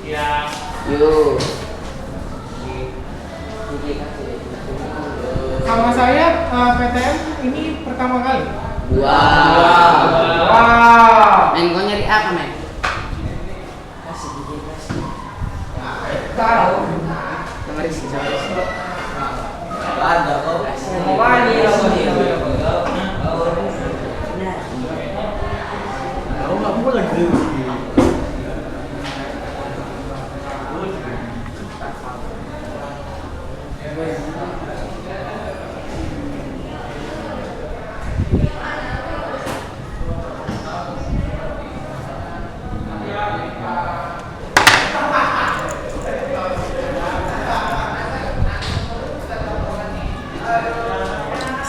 Yuk. Sama saya PTM ini pertama kali. Wow. Men, kau nyari apa, men? Kasih. Tahu. Kemarin sih, Ada kok. Mau mani lagi. Aku nggak mau lagi.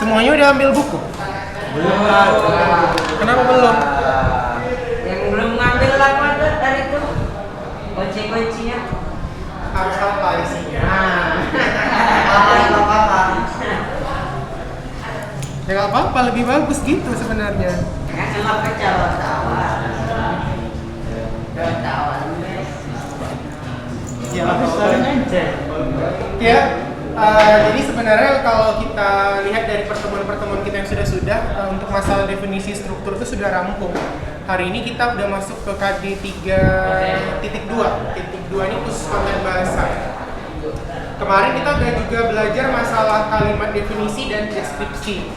Semuanya udah ambil buku? Belum. Kenapa belum? Yang belum ngambil apa dari itu? Kunci-kuncinya. Harus apa isinya? Ya nggak apa-apa, lebih bagus gitu sebenarnya. Kan emang kecewa-tawa. Ya, ya. Jadi sebenarnya kalau kita lihat dari pertemuan-pertemuan kita yang sudah untuk masalah definisi struktur itu sudah rampung. Hari ini kita udah masuk ke KD 3.2. Titik 2 ini khusus konten bahasa. Kemarin kita udah juga belajar masalah kalimat definisi dan deskripsi.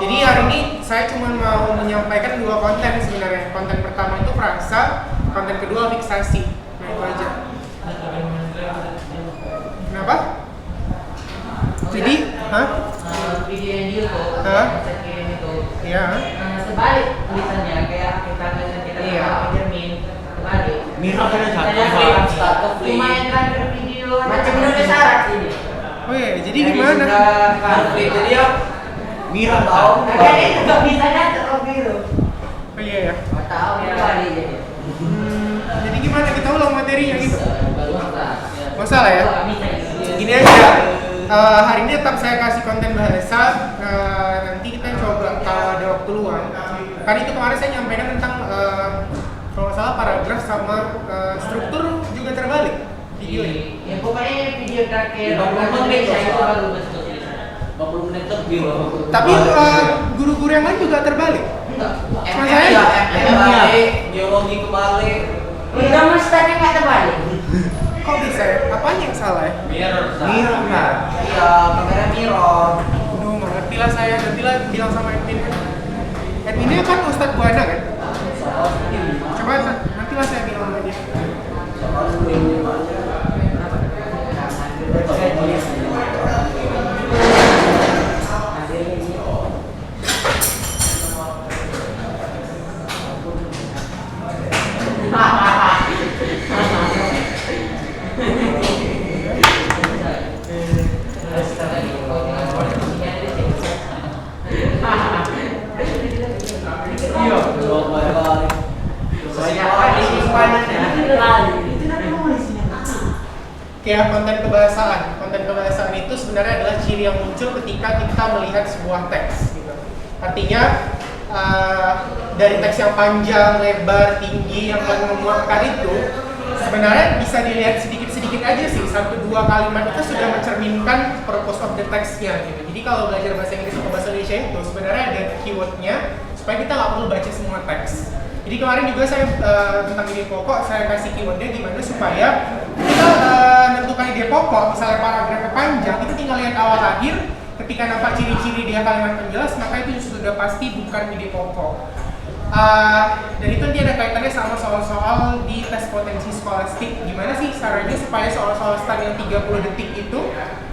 Jadi hari ini saya cuma mau menyampaikan dua konten sebenarnya. Konten pertama itu frasa, konten kedua fiksasi. Nah itu aja. Kenapa? Jadi, Video yang di YouTube, Hah? saya kirim itu. Ya. Sebalik tulisannya kayak kita Iya. Jermin sebalik. Mirip kan Satu cuma yang terakhir video macam Indonesia syarat ini. Oh iya, jadi gimana? Jadi ya mirip tahu. Kayaknya itu nggak bisa nyatet oke itu. Oh iya ya. Nggak tahu ya kali jadi. Jadi gimana kita ulang materinya gitu? Nggak Nggak salah ya? Gini aja. Hari ini tetap saya kasih konten bahasa. Nanti kita coba kalau ada waktu luang. Kan itu kemarin saya nyampaikan tentang kalau nggak salah paragraf sama struktur juga terbalik video ini. Ya pokoknya video terakhir 50 menit saya itu baru betul. 50 menit lebih loh. Tapi guru-guru yang lain juga terbalik. Enggak. Sama saya ya? kembali, biologi kembali. Udah mustahil nggak terbalik. Kok bisa ya? Apanya yang salah ya? Mirror kan? Iya, kamera mirror. Aduh, nggak ngerti lah saya. Nantilah bilang sama admin. Adminnya kan Ustadz Buana kan? Coba nantilah saya bilang sama dia. Kayak konten kebahasaan itu sebenarnya adalah ciri yang muncul ketika kita melihat sebuah teks gitu. Artinya dari teks yang panjang, lebar, tinggi, yang memuatkan itu sebenarnya bisa dilihat sedikit-sedikit aja sih, 1-2 kalimat itu sudah mencerminkan purpose of the text-nya gitu. Jadi kalau belajar bahasa Inggris atau bahasa Indonesia itu sebenarnya ada keyword-nya supaya kita nggak perlu baca semua teks. Jadi kemarin juga saya tentang ide pokok saya kasih keywordnya gimana supaya kita menentukan ide pokok, misalnya paragrafnya panjang, itu tinggal lihat awal akhir. Ketika nampak ciri-ciri dia kalimat penjelas, maka itu sudah pasti bukan ide pokok. Dan itu nanti ada kaitannya sama soal-soal di tes potensi skolastik. Gimana sih caranya supaya soal-soal start yang 30 detik itu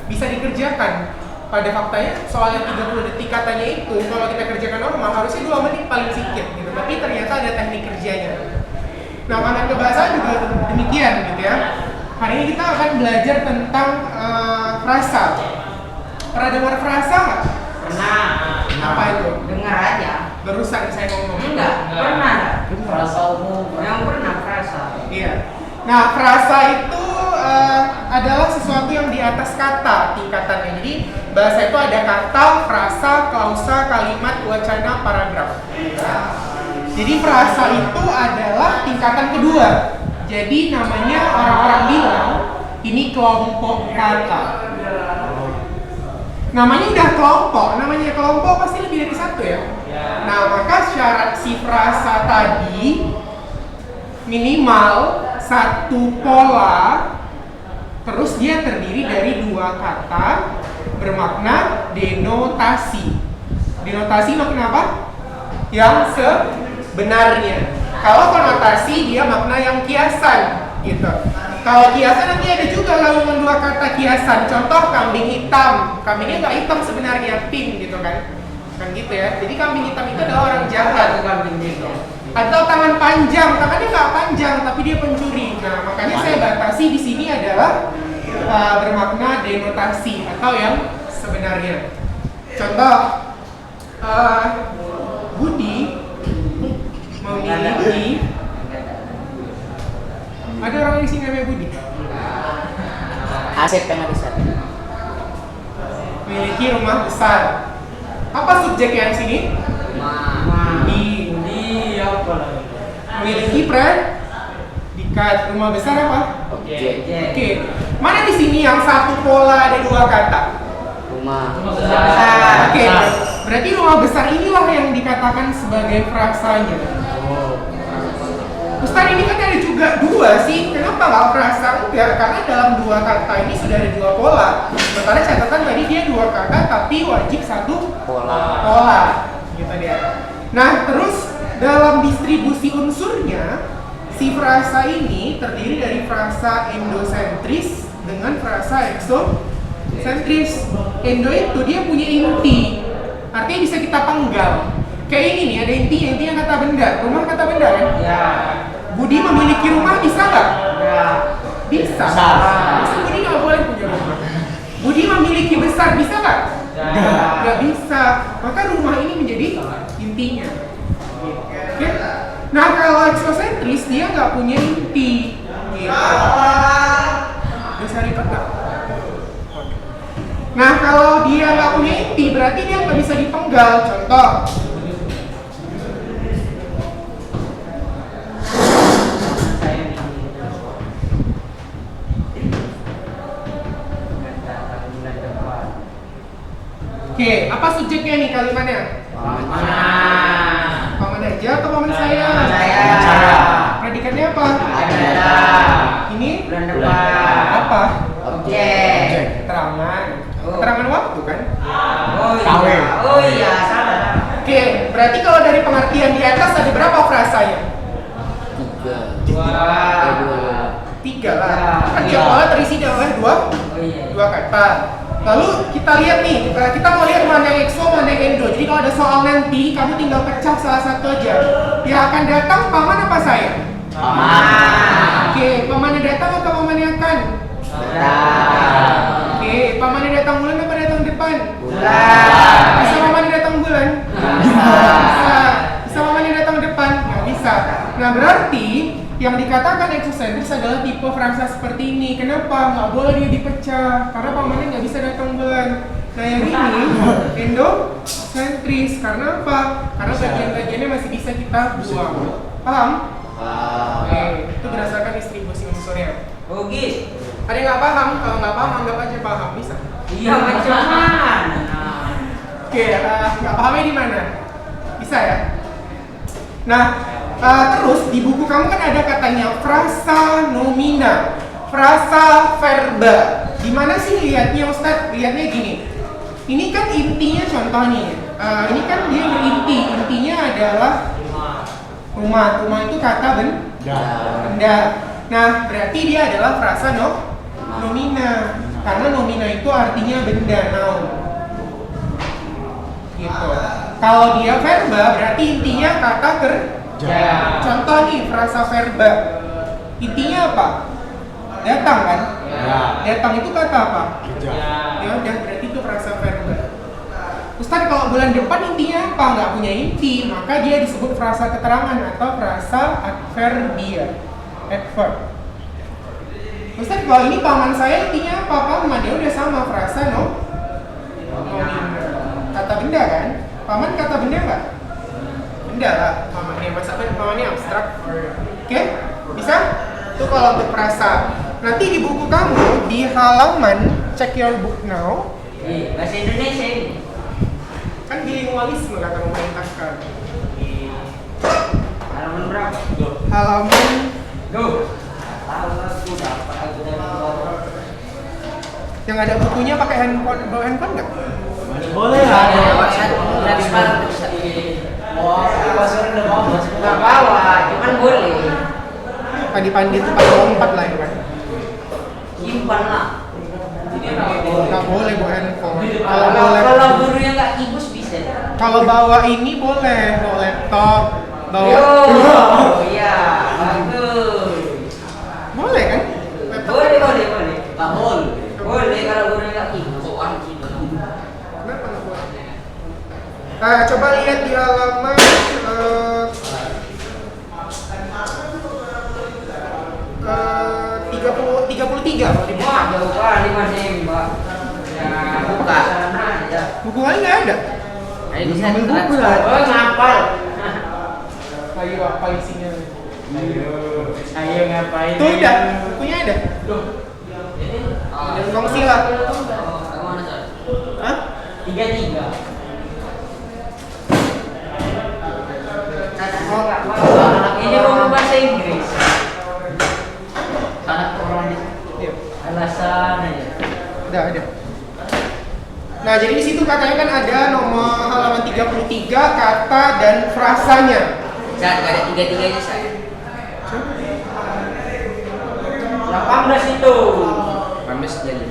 bisa dikerjakan? Pada faktanya soal yang 30 detik katanya itu kalau kita kerjakan normal harusnya 2 menit paling sedikit gitu. Tapi ternyata ada teknik kerjanya. Nah, konten kebahasaan juga demikian gitu ya. Hari ini kita akan belajar tentang frasa. Pernah dengar frasa nggak? Pernah. Apa itu? Dengar aja. Barusan saya ngomong. Enggak. Pernah. Frasa umum. Yang pernah frasa. Iya. Nah, frasa itu adalah sesuatu yang di atas kata tingkatannya. Jadi bahasa itu ada kata, frasa, klausa, kalimat, wacana, paragraf. Jadi frasa itu adalah tingkatan kedua Jadi namanya orang-orang bilang ini kelompok kata. Namanya udah kelompok, namanya kelompok pasti lebih dari satu ya. Nah, maka syarat si frasa tadi minimal satu pola, terus dia terdiri dari dua kata bermakna denotasi. Denotasi makna apa? Yang sebenarnya. Kalau konotasi dia makna yang kiasan gitu. Kalau kiasan nanti ada juga gabungan dua kata kiasan. Contoh kambing hitam. Kambingnya nggak hitam sebenarnya, pink gitu kan. Kan gitu ya. Jadi kambing hitam itu adalah orang jahat. Kambing gitu. Atau tangan panjang. Tangannya nggak panjang tapi dia pencuri. Nah, makanya saya batasi di sini adalah bermakna denotasi atau yang sebenarnya. Contoh Budi memiliki, ada orang di sini namanya Budi. Asep yang besar. Memiliki rumah besar. Apa subjeknya di sini? Di apa lagi? Memiliki predikat. Rumah besar apa? Oke. Mana di sini yang satu pola ada dua kata? Rumah. Oke. Berarti rumah besar inilah yang dikatakan sebagai frasanya. Ustaz, ini kan ada juga dua sih, kenapa nggak frasa? Enggak, karena dalam dua kata ini sudah ada dua pola. Sementara catatan tadi dia dua kata tapi wajib satu pola. Gitu dia. Nah, terus dalam distribusi unsurnya, si frasa ini terdiri dari frasa endosentris dengan frasa eksosentris. Endo itu dia punya inti, artinya bisa kita penggal. Kayak ini nih, ada intinya kata benda. Rumah kata benda kan? Ya. Budi memiliki rumah bisa nggak? Ya. Bisa. Masa Budi nggak boleh punya rumah? Budi memiliki besar bisa nggak? Nggak bisa. Maka rumah ini menjadi intinya. Oke? Nah, kalau eksosentris dia nggak punya inti. Gitu. Bisa ribet nggak? Nah, kalau dia nggak punya inti berarti dia nggak bisa dipenggal. Contoh. Oke, apa subjeknya nih kalimatnya? Paman aja atau paman saya? Saya. Predikatnya apa? Ada. Ini? Bulan depan. Apa? Objek. Keterangan. Keterangan waktu kan? Oh iya, salah. Oke, berarti kalau dari pengertian di atas ada berapa frasanya? Tiga lah. Kan tiap pola terisi dengan dua kata. Lalu kita lihat nih, kita mau lihat mana yang ekso, mana yang endo. Jadi kalau ada soal nanti, kamu tinggal pecah salah satu aja. Yang akan datang paman apa saya? Paman. Oke, paman yang datang atau paman yang akan? Oke, paman yang datang bulan apa datang depan? Bulan. Bisa paman yang datang bulan? Bisa. Bisa paman yang datang depan? Nggak bisa. Nah, berarti yang dikatakan eksosentris adalah tipe frasa seperti ini. Kenapa? Nggak boleh dia dipecah karena pamannya nggak bisa datang bulan. Nah, yang ini endosentris. Karena apa? Karena bagian-bagiannya masih bisa kita buang. Paham? Oke, itu berdasarkan distribusi unsurnya. Oke. Ada yang nggak paham? Kalau nggak paham anggap aja paham, bisa. Iya, macam mana? Oke, nggak pahamnya di mana? Bisa ya? Nah, terus di buku kamu kan ada katanya frasa nomina, frasa verba. Di mana sih lihatnya Ustadz? Lihatnya gini. Ini kan intinya contoh nih. Ini kan dia berinti. Intinya adalah rumah. Rumah itu kata benda. Nah, berarti dia adalah frasa nomina. Karena nomina itu artinya benda, noun. Gitu. Kalau dia verba berarti intinya kata kerja. Contoh nih frasa verba. Intinya apa? Datang kan? Ya. Datang itu kata apa? Kerja. Ya udah, berarti itu frasa verba. Ustaz, kalau bulan depan intinya apa? Nggak punya inti, maka dia disebut frasa keterangan atau frasa adverbia. Adverb. Ustaz, kalau ini paman saya intinya apa? Paman, dia udah sama frasa nomina. Kata benda kan? Paman kata benda nggak? Benda lah pamannya. Masa pamannya abstrak? Oke? Bisa? Itu kalau untuk frasa. Nanti di buku kamu di halaman check your book now. Bahasa Indonesia ini. Kan bilingualisme kata memerintahkan. Halaman berapa? Halaman Tahu aku dapat aku dari bawah. yang ada bukunya pakai handphone, bawa handphone nggak? Boleh lah. Dari sekarang bisa. Mau pasar udah mau Nggak bawa, cuman boleh. Pandi-pandi itu pakai lompat lah ya kan? Simpan lah. Nggak boleh bawa handphone. Kalau gurunya nggak ibus bisa. Kalau bawa ini boleh, bawa laptop, bawa. Oh iya, bagus. Boleh kan? Laptop. Boleh. Nggak boleh. Boleh kalau gurunya nggak ibus. Kenapa nggak boleh? Coba lihat di halaman 33 kalau di buku. Wah, jauh kali masih Mbak. Ya, buka. Ya. Buku lain nggak ada. Ayo bisa Ambil buku transfer. lah. Oh, ngapal. Ayo apa isinya? Ayo ngapain? Tuh udah, bukunya ada. Dan kongsi lah. Kemana, Sar? Hah? 33. Ini mau bahasa Inggris. Anak orang Iya. alasan aja. Udah ada. Nah, jadi di situ katanya kan ada nomor halaman 33 kata dan frasanya. Saat nggak ada tiga-tiganya saya. 18 itu. 18 jadi.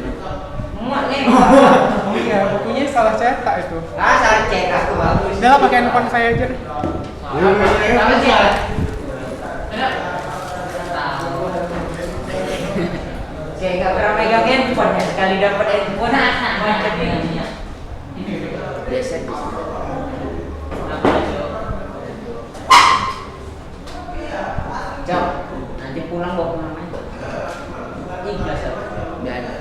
Muat nih. Oh iya, bukunya salah cetak itu. Salah cek aku bagus. Udah lah, pakai handphone saya aja. Salah cek. Kayak nggak pernah megang handphone ya, sekali dapat handphone macam ini. Biasa bisa. Jom, nanti pulang bawa kemana aja. Ikhlas ya. Nggak ada.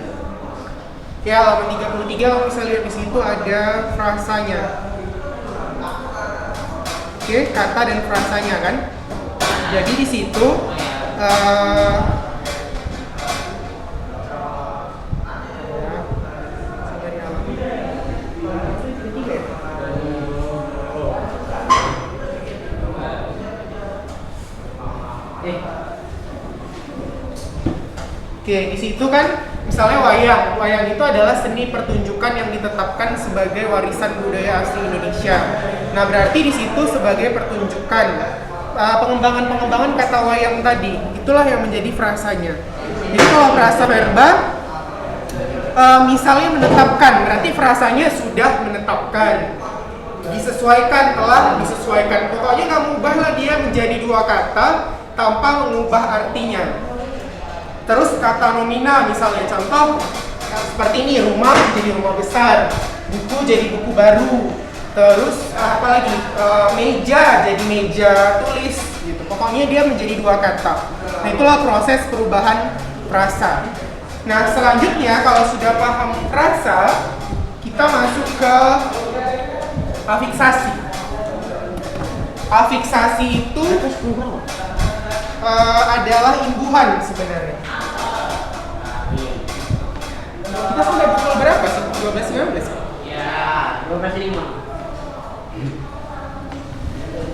Oke, halaman 33 kalau bisa lihat di situ ada frasanya. Oke, kata dan frasanya kan. Jadi di situ Oke, di situ kan misalnya wayang. Wayang itu adalah seni pertunjukan yang ditetapkan sebagai warisan budaya asli Indonesia. Nah, berarti di situ sebagai pertunjukan pengembangan kata wayang tadi, itulah yang menjadi frasanya. Jadi kalau frasa verba misalnya menetapkan, berarti frasanya sudah menetapkan. Disesuaikan, telah disesuaikan. Pokoknya kamu ubahlah dia menjadi dua kata tanpa mengubah artinya. Terus kata nomina misalnya, contoh seperti ini, rumah jadi rumah besar, buku jadi buku baru, terus apalagi meja jadi meja tulis gitu. Pokoknya dia menjadi dua kata. Nah, itulah proses perubahan frasa. Nah, selanjutnya kalau sudah paham frasa, kita masuk ke afiksasi. Afiksasi itu adalah imbuhan sebenarnya. Kita sudah pukul berapa sih? 12.15? Ya, 12.5.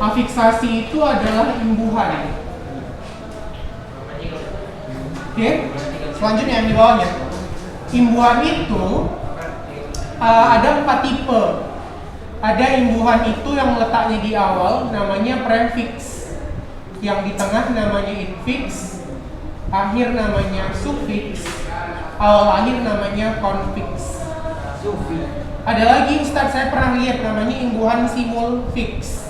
Afiksasi itu adalah imbuhan. Oke, selanjutnya yang di bawahnya. Imbuhan itu ada 4 tipe. Ada imbuhan itu yang letaknya di awal, namanya prefix. Yang di tengah namanya infix, akhir namanya suffix, awal akhir namanya konfiks. Ada lagi Ustadz, saya pernah lihat namanya imbuhan simulfix.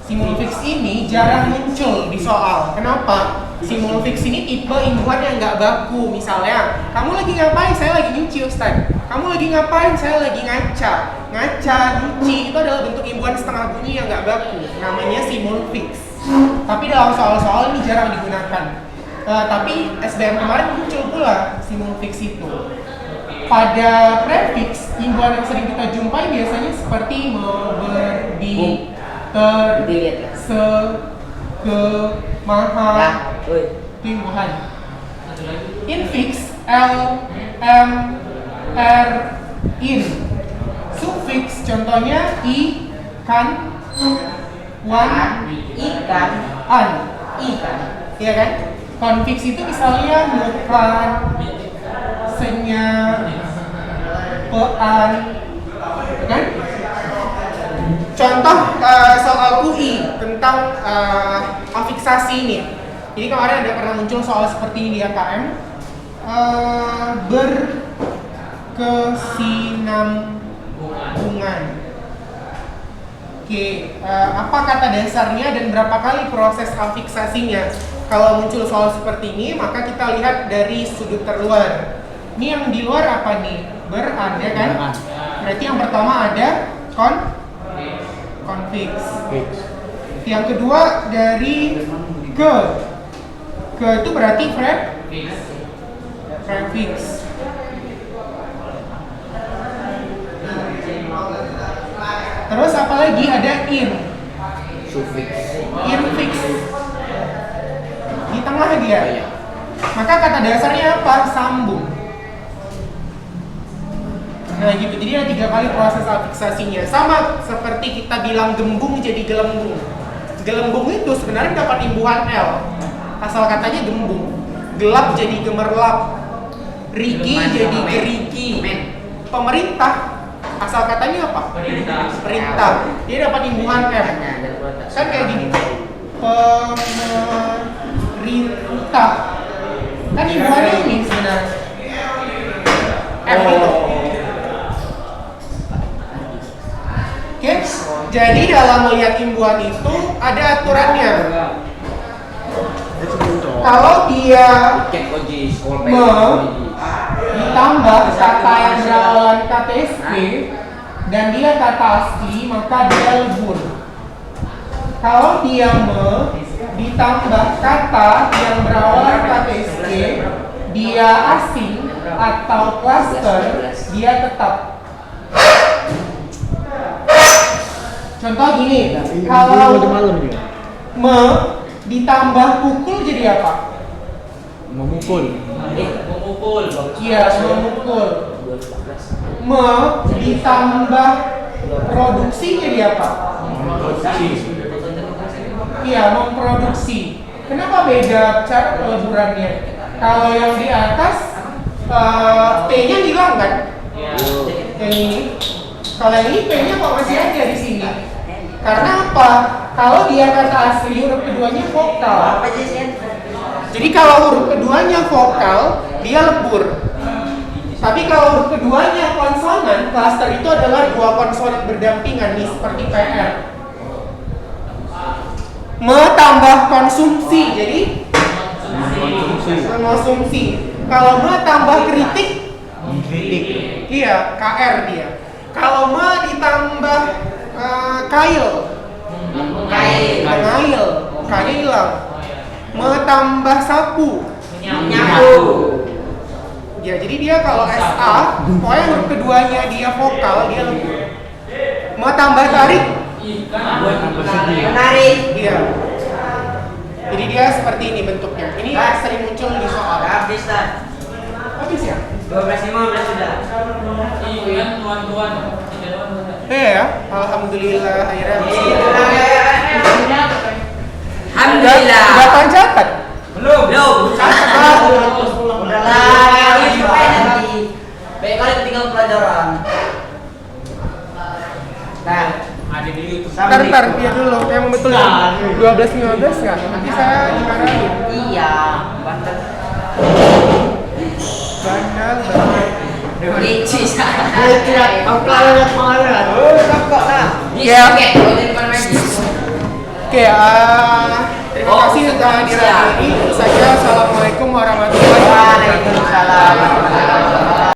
Simulfix ini jarang muncul di soal. Kenapa? Simulfix ini tipe imbuhan yang nggak baku. Misalnya, kamu lagi ngapain? Saya lagi nyuci, Ustadz. Kamu lagi ngapain? Saya lagi ngaca. Ngaca, nyuci, itu adalah bentuk imbuhan setengah bunyi yang nggak baku. Namanya simulfix. Tapi dalam soal-soal ini jarang digunakan. Tapi SBM kemarin muncul pula simulfix itu. Pada prefix, imbuhan yang sering kita jumpai biasanya seperti di, ter, se, ke, maha, itu imbuhan. Infix L, M, R, in. Suffix contohnya I, kan, wan, Ikan. an. Ikan. Iya kan? Konfiks itu misalnya bukan, senya, pean, kan? Contoh soal UI tentang afiksasi ini. Jadi kemarin ada pernah muncul soal seperti ini di AKM. Berkesinambungan. Oke, apa kata dasarnya dan berapa kali proses afiksasinya? Kalau muncul soal seperti ini, maka kita lihat dari sudut terluar. Ini yang di luar apa nih? Beran, ya kan? Berarti yang pertama ada konfiks. Yang kedua dari ke itu berarti prefix. Terus apa lagi? Ada in. Infix. Di tengah dia. Maka kata dasarnya apa? Sambung. Nah gitu, jadi ada 3 kali proses afiksasinya. Sama seperti kita bilang gembung jadi gelembung. Gelembung itu sebenarnya dapat imbuhan L. Asal katanya gembung. Gelap jadi gemerlap. Riki jadi gerigi. Pemerintah asal katanya apa? Perintah. Dia dapat imbuhan M. Kan kayak gini. Pemerintah. Kan imbuhannya ini sebenarnya. M itu. Oke, jadi dalam melihat imbuhan itu ada aturannya. Kalau dia ditambah kata yang berawalan KTSP dan dia kata asli, maka dia lebur. Kalau dia ditambah kata yang berawalan KTSP, dia asing atau cluster, dia tetap. Contoh gini, kalau ditambah pukul jadi apa? Memukul. Iya, memukul. Ditambah produksi jadi apa? Iya, memproduksi. Kenapa beda cara peleburannya? Kalau yang di atas P-nya hilang kan? Yang ini. Kalau yang ini P-nya kok masih ada di sini? Karena apa? Kalau dia kata asli huruf keduanya vokal. Jadi kalau huruf keduanya vokal, dia lebur. Tapi kalau huruf keduanya konsonan, cluster itu adalah 2 konsonan berdampingan nih seperti PR. Tambah konsumsi, jadi konsumsi. Kalau tambah kritik, iya, KR dia. Kalau ditambah kail, K-nya hilang. Tambah sapu, ya jadi dia kalau SA, pokoknya huruf keduanya dia vokal, dia lembut. Tambah tarik, Menarik. iya. Jadi dia seperti ini bentuknya. Ini sering muncul di soal. Habis lah. Habis ya? 12.15 sudah. Iya, tuan-tuan. Ya, alhamdulillah akhirnya habis. Alhamdulillah. Udah catat? Belum. Udah lah, ini supaya nanti. Baik kali tinggal pelajaran. Nah, Ada di YouTube. Ntar, biar dulu, yang betul 12.15 nggak? Nanti saya dimarahin. iya, bandel. Bandel. Ricis. Aku lihat kemarin. Kok lah. Ya. Oke, kalau di depan lagi. Oke, terima kasih sudah hadir hari ini. Itu saja. Assalamualaikum warahmatullahi wabarakatuh. Waalaikumsalam.